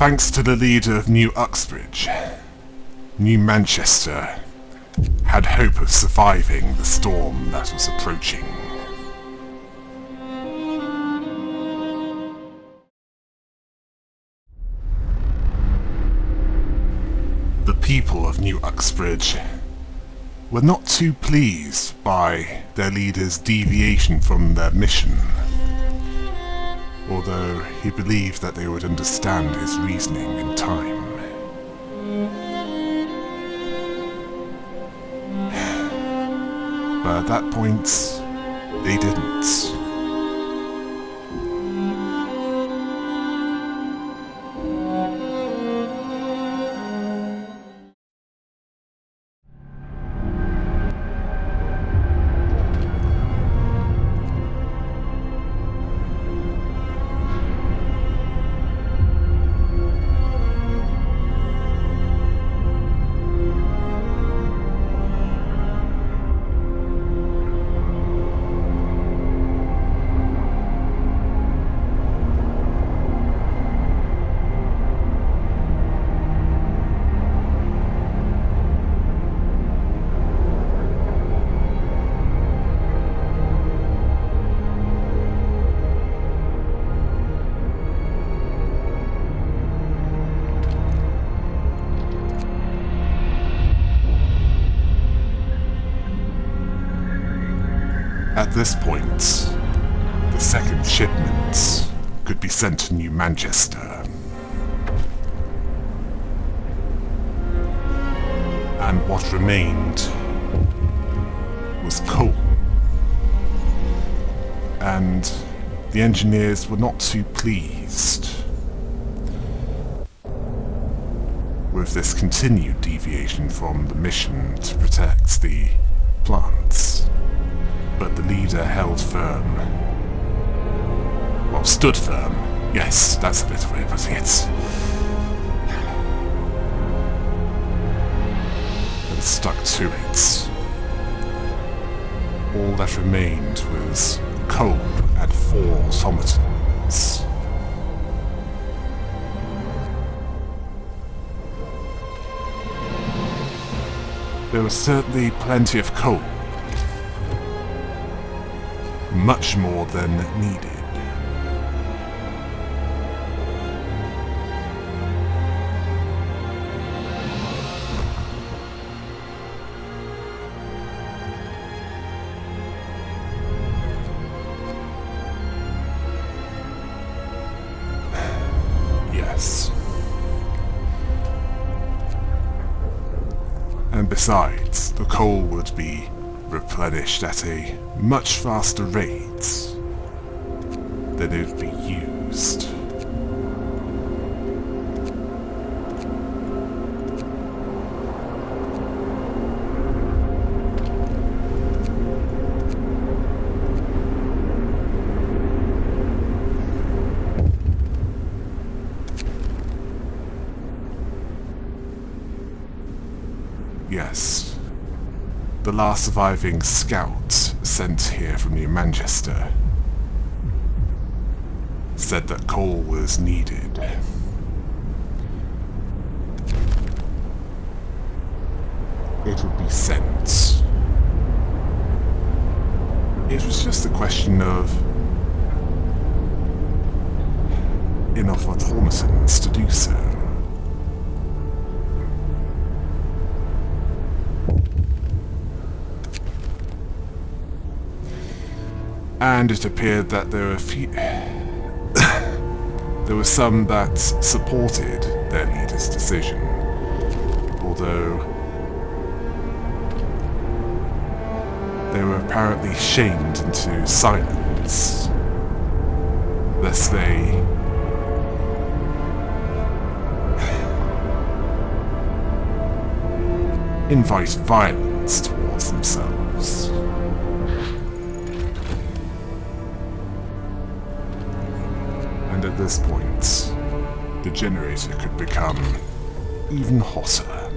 Thanks to the leader of New Uxbridge, New Manchester had hope of surviving the storm that was approaching. The people of New Uxbridge were not too pleased by their leader's deviation from their mission, although he believed that they would understand his reasoning in time. But at that point, they didn't. At this point, the second shipments could be sent to New Manchester. And what remained was coal. And the engineers were not too pleased with this continued deviation from the mission to protect the plants. But the leader held firm. Well, stood firm. Yes, that's a better way of putting it. And stuck to it. All that remained was coal and 4 automatons. There was certainly plenty of coal. Much more than needed. Yes. And besides, the coal would be replenished at a much faster rate than it would be used. Yes. The last surviving scout sent here from New Manchester said that coal was needed. It would be sent. It was just a question of enough automatons to do so. And it appeared that there were there were some that supported their leader's decision, although they were apparently shamed into silence, lest they invite violence towards themselves. And at this point, the generator could become even hotter,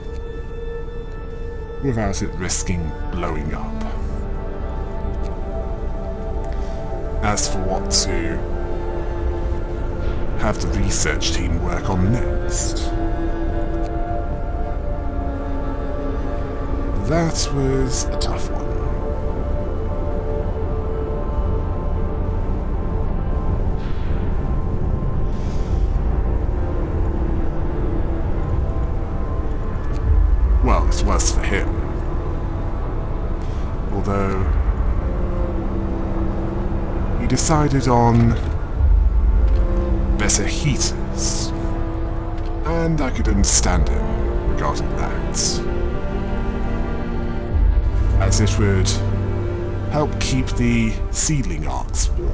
without it risking blowing up. As for what to have the research team work on next? That was a tough one. Well, it was for him. Although he decided on better heaters, and I could understand him regarding that, as it would help keep the seedling arks warm.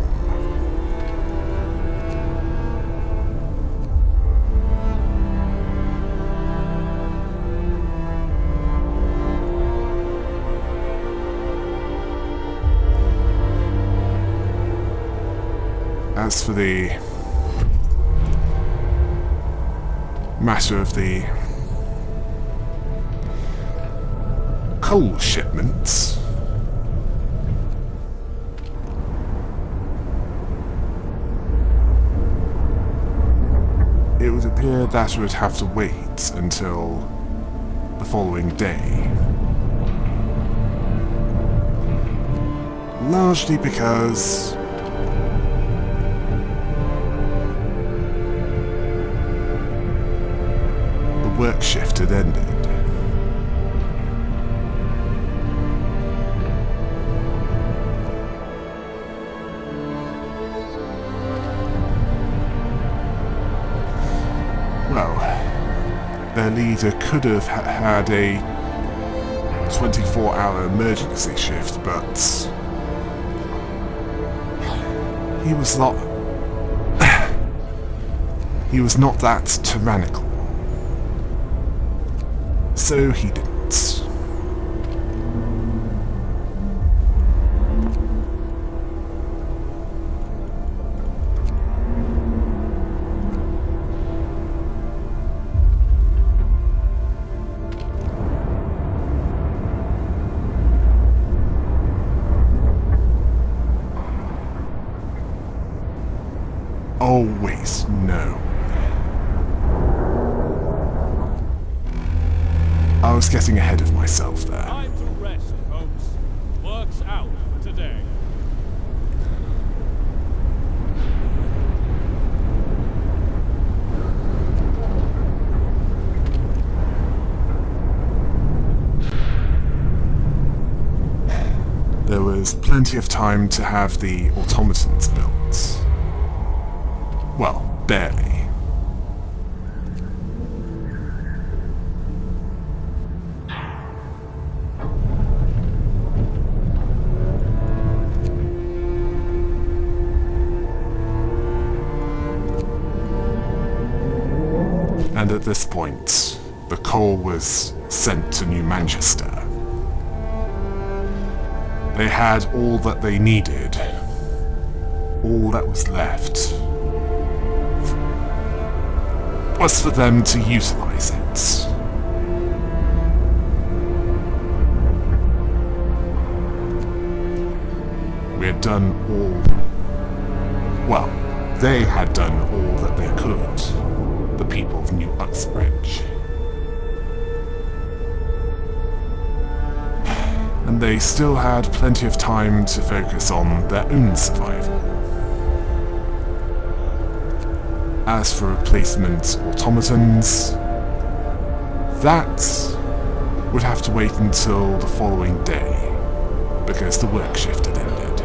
As for the matter of the coal shipments, it would appear that would have to wait until the following day. Largely because work shift had ended. Well, their leader could have had a 24-hour emergency shift, but he was not that tyrannical. So he didn't. Oh wait, no. I was getting ahead of myself there. Time to rest, folks. Work's out for today. There was plenty of time to have the automatons built. Well, barely. And at this point, the coal was sent to New Manchester. They had all that they needed. All that was left was for them to utilize it. We had done all... Well, they had done all that they could. The people of New Uxbridge. And they still had plenty of time to focus on their own survival. As for replacement automatons, that would have to wait until the following day, because the work shift had ended.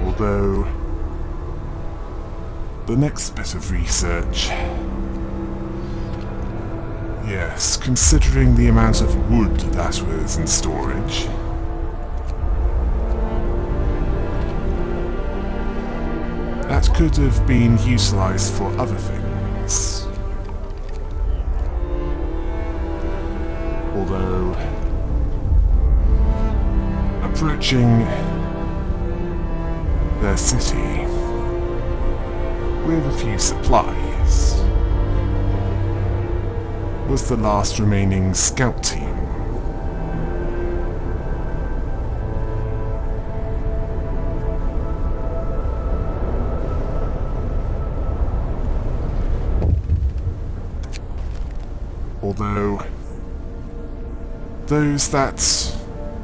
Although, the next bit of research... Yes, considering the amount of wood that was in storage... that could have been utilized for other things. Although... approaching... their city with a few supplies was the last remaining scout team Although those that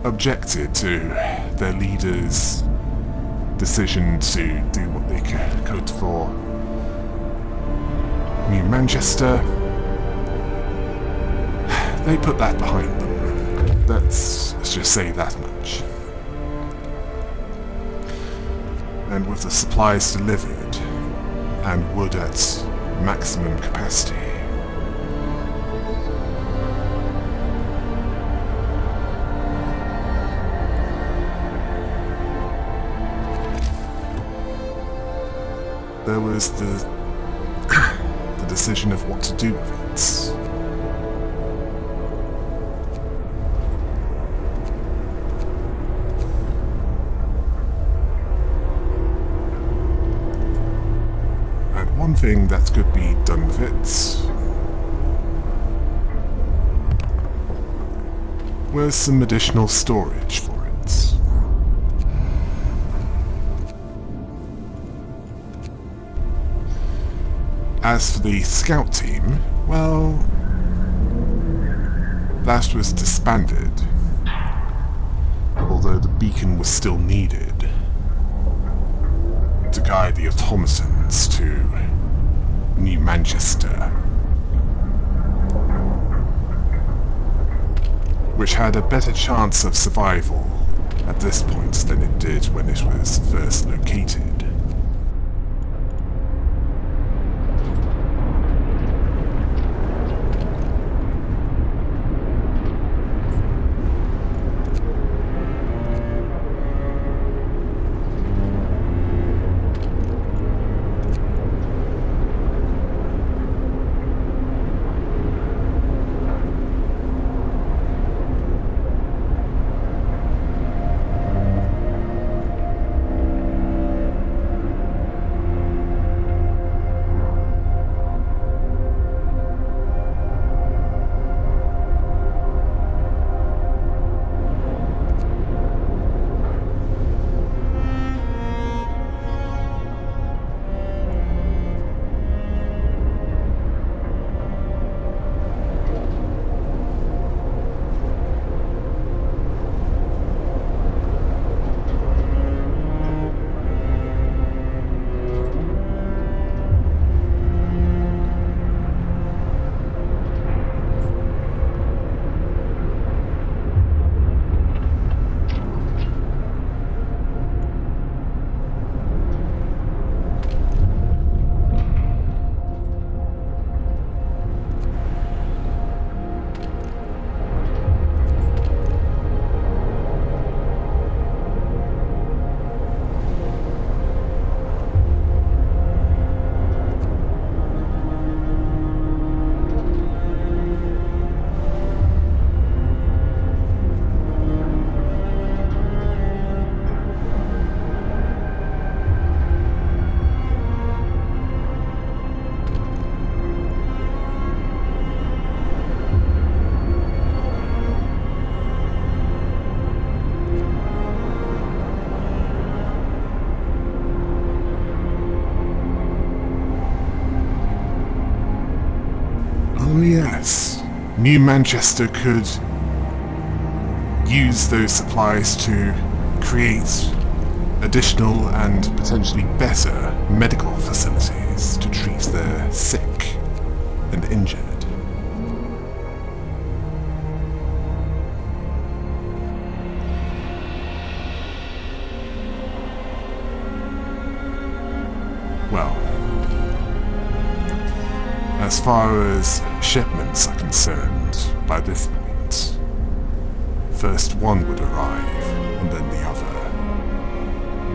objected to their leader's decision to do what they could for New Manchester, they put that behind them. Let's just say that much. And with the supplies delivered, and wood at maximum capacity, there was the decision of what to do with it. And one thing that could be done with it was some additional storage for it. As for the scout team, well, that was disbanded, although the beacon was still needed to guide the automatons to New Manchester, which had a better chance of survival at this point than it did when it was first located. Oh yes, New Manchester could use those supplies to create additional and potentially better medical facilities to treat their sick and injured. Well, as far as shipments are concerned, by this point, first one would arrive, and then the other.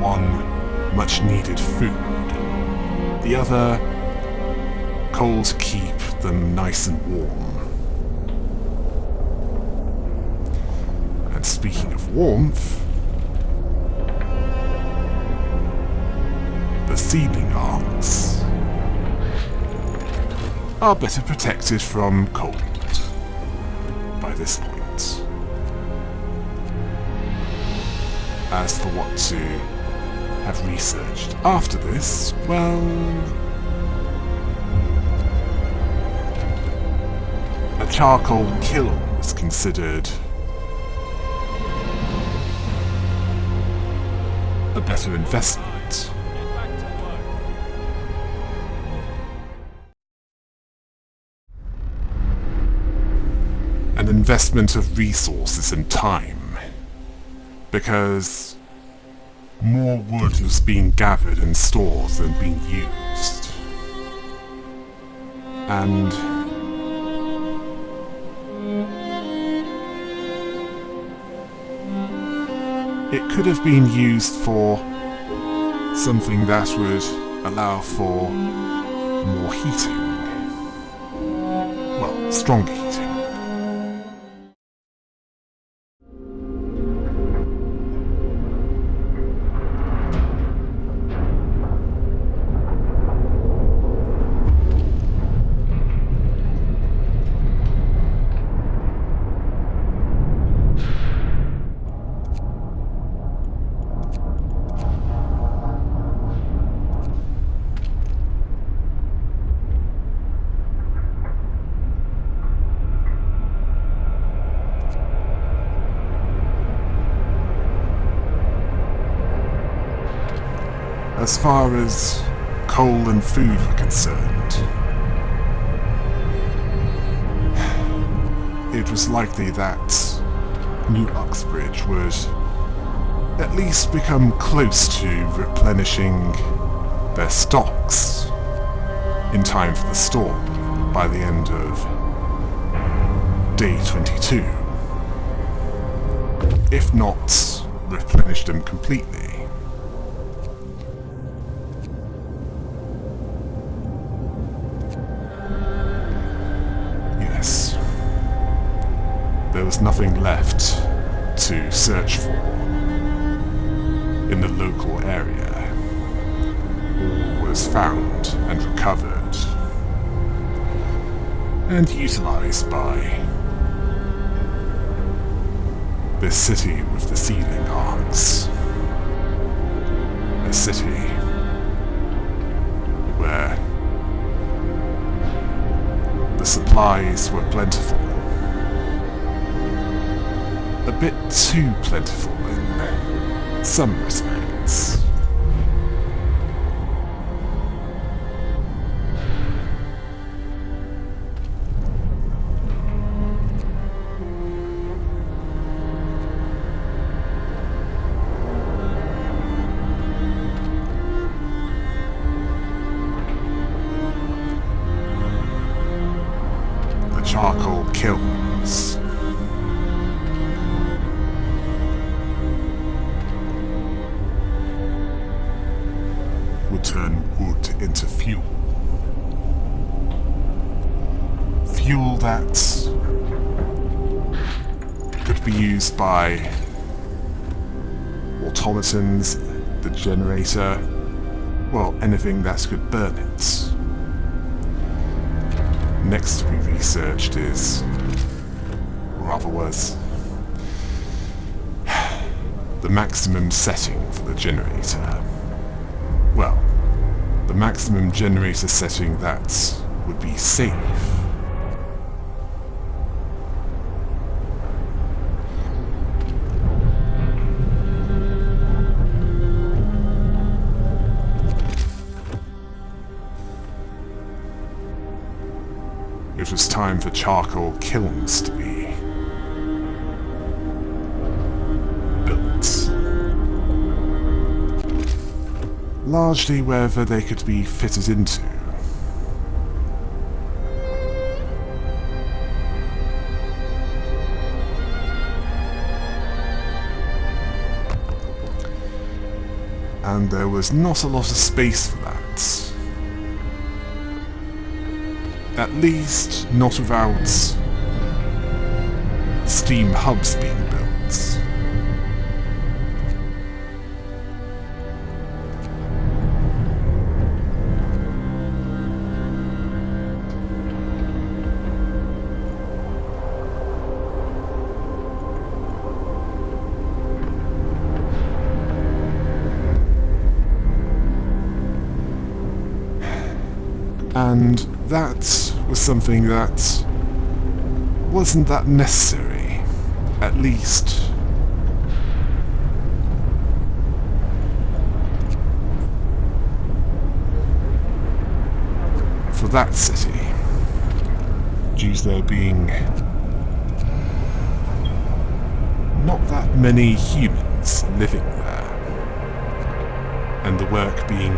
One, much needed food. The other, coal to keep them nice and warm. And speaking of warmth, the seedling Arks are better protected from cold by this point. As for what to have researched after this, well, a charcoal kiln was considered a better investment. Get back to work. An investment of resources and time, because more wood was being gathered and stored than being used. And it could have been used for something that would allow for more heating. Well, stronger heating. As far as coal and food were concerned, it was likely that New Uxbridge would at least become close to replenishing their stocks in time for the storm by the end of day 22, if not replenish them completely. There was nothing left to search for in the local area. All was found and recovered and utilized by this city with the ceiling arcs. A city where the supplies were plentiful. A bit too plentiful in some respects. The charcoal kilns would turn wood into fuel. Fuel that could be used by automatons, the generator, well, anything that could burn it. Next to be researched is, or rather was, the maximum setting for the generator. Well, the maximum generator setting that would be safe. It was time for charcoal kilns to be built. Largely wherever they could be fitted into. And there was not a lot of space for that. At least not without steam hubs being built. And that was something that wasn't that necessary, at least for that city, due to there being not that many humans living there, and the work being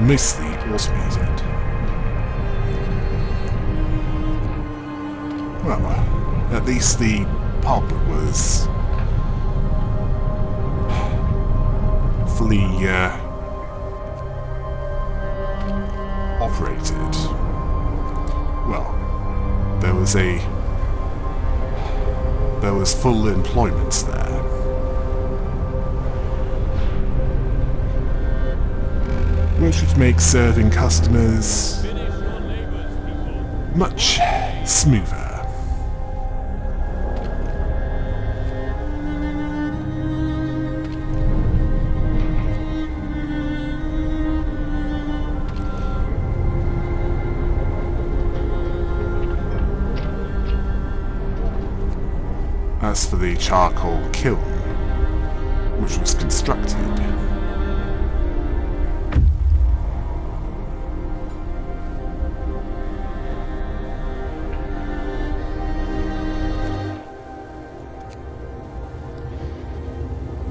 mostly automated. Well, at least the pub was fully operated. Well, there was full employment there. Which would make serving customers Finish your labors, people. much smoother. As for the charcoal kiln, which was constructed,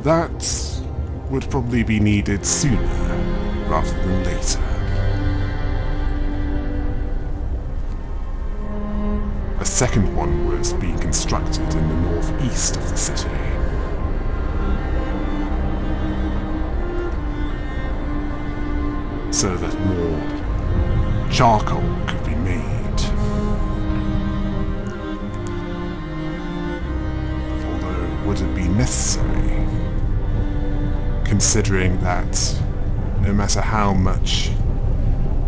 that would probably be needed sooner rather than later. A second one was being constructed in the northeast of the city. So that more charcoal could be made. Although, would it be necessary? Considering that no matter how much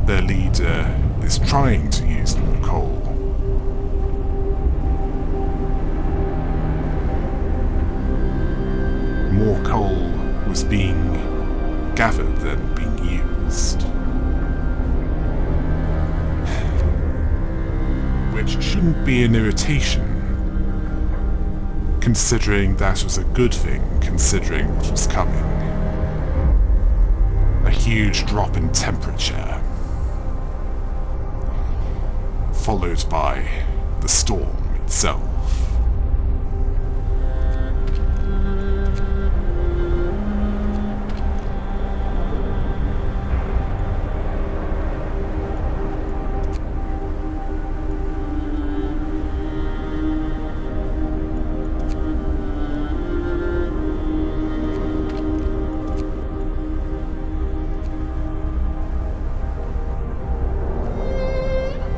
their leader is trying to use more coal, more coal was being gathered than being used. Which shouldn't be an irritation, considering that was a good thing, considering what was coming. A huge drop in temperature, followed by the storm itself.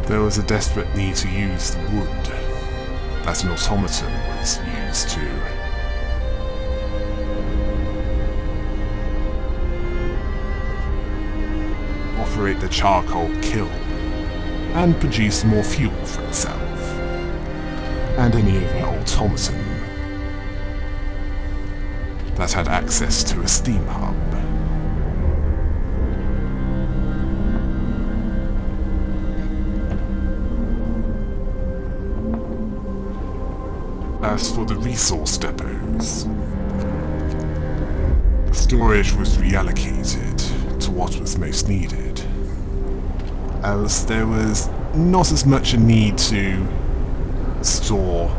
There was a desperate need to use the wood that an automaton was used to operate the charcoal kiln and produce more fuel for itself and any other automaton that had access to a steam hub. As for the resource depots, the storage was reallocated to what was most needed, as there was not as much a need to store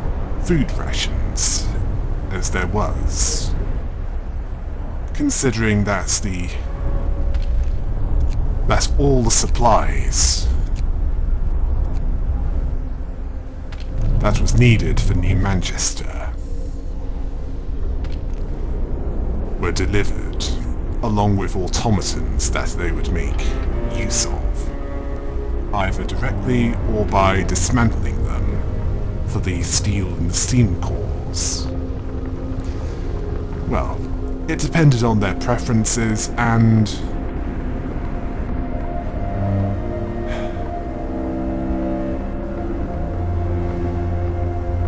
food rations as there was, considering that all the supplies that was needed for New Manchester were delivered, along with automatons that they would make use of, either directly or by dismantling them for the steel and steam cores. Well, it depended on their preferences and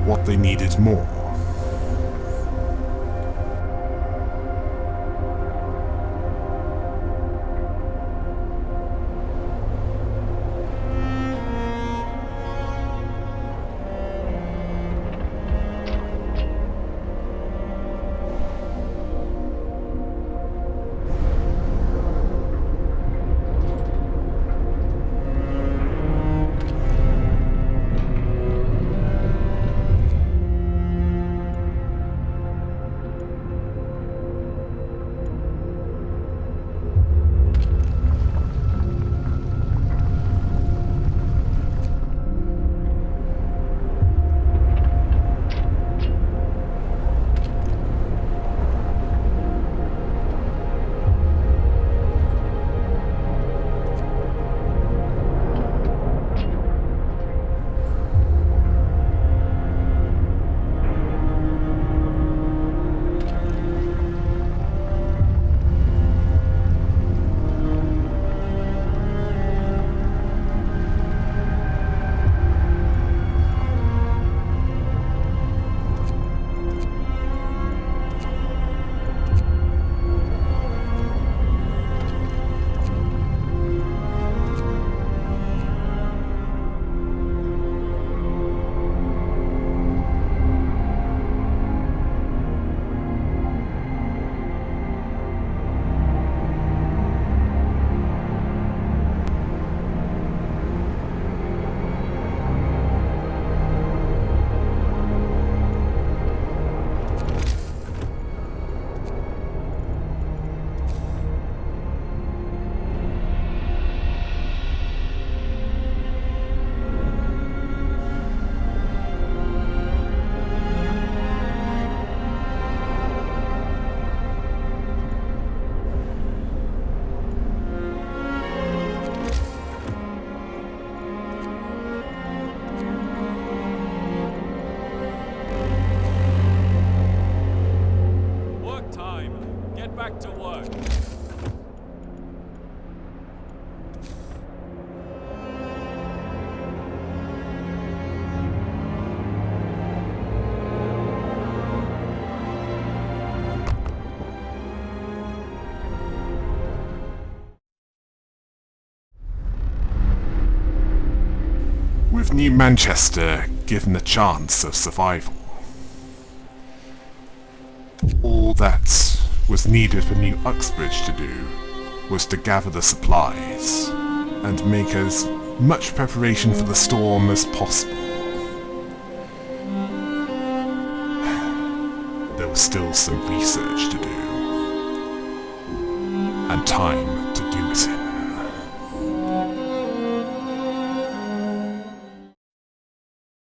what they needed more. with New Manchester given a chance of survival, all that was needed for New Uxbridge to do was to gather the supplies and make as much preparation for the storm as possible. There was still some research to do, and time to do it in.